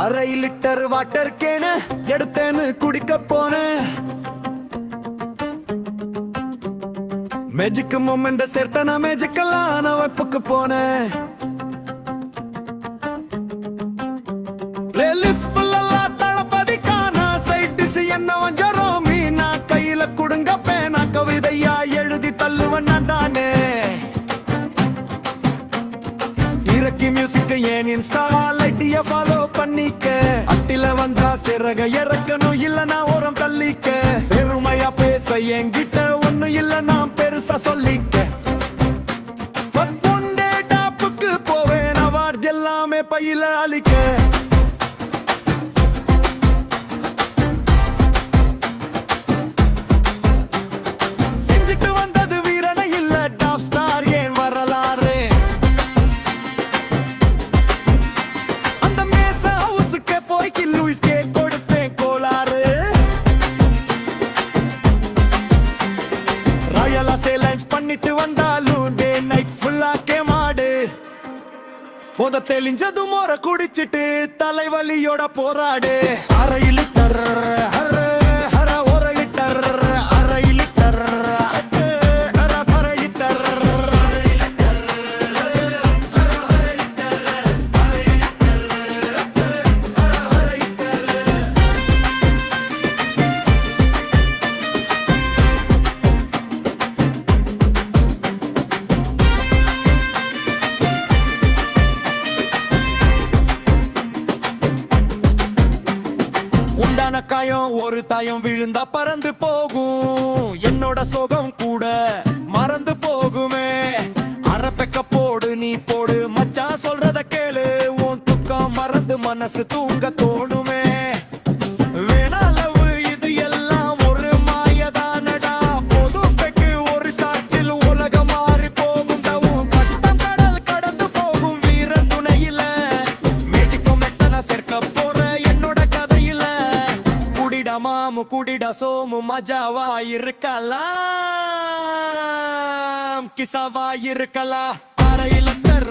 அரை litre water கேன எடுத்தேன்னு குடிக்க போனேன். மேஜிக் மொமெண்ட் சேர்த்தனா மேஜிக்கெல்லாம் நான் வைப்புக்கு போனேன். தளபதிக்கான சைட் டிஷ் என்ன வஞ்சரம் மீனா கையில குடுங்க பேனா கவிதையா எழுதி தள்ளுவன் நான் தானே. இறக்கி மியூசிக் ஏன் இன்ஸ்டா லைட்டிய ஃபாலோ பண்ணிக்க. அட்டில வந்தா சிறக இறக்கணும் இல்ல நான் ஓரம் தள்ளிக்க. பெருமையா பேச என்கிட்ட ஒண்ணு இல்ல நான் பெருசா சொல்லிக்க. பொண்டே டாப்புக்கு போவேன் அவார்ட் எல்லாமே பையில அழிக்க. செஞ்சுட்டு வந்தது வீரனை இல்ல டாப் ஸ்டார் ஏன் வரலாறு. அந்த மேச ஹவுஸுக்கு போய் லூயிஸ்கே கொடுப்பேன் கோளாறு. ராயலா சேலஞ்ச் பண்ணிட்டு வந்தாலும் டே நைட் ஃபுல்லா கேமாடு. போத தெளிஞ்சது மோர குடிச்சிட்டு தலைவலியோட போராடு. அரை லிட்டர் ஹர ஒரு லிட்டர் அரை லிட்டர் அரை லிட்டர். உண்டான காயம் ஒரு தாயம் விழுந்தா பறந்து போகும். என்னோட சோகம் கூட மறந்து போகுமே. அரப்பெக்க போடு நீ போடு மச்சான் சொல்றத கேளு. உன் துக்கம் மறந்து மனசு தூங்க தோணுமே. வேணாலவு இது எல்லாம் ஒரு மாயதானடா. பொது பெக்கு ஒரு சாட்சில் உலக மாறி போகும். தவும் கஷ்டம் கடல் கடந்து போகும் வீர துணையில. மேஜிக் மொமெண்ட சேர்க்க போற என்னோட கதையில. குடிடா மாமு குடிடா சோமு மஜாவா இருக்கலாம் கிசாவா இருக்கலாம். அரை லிட்டர்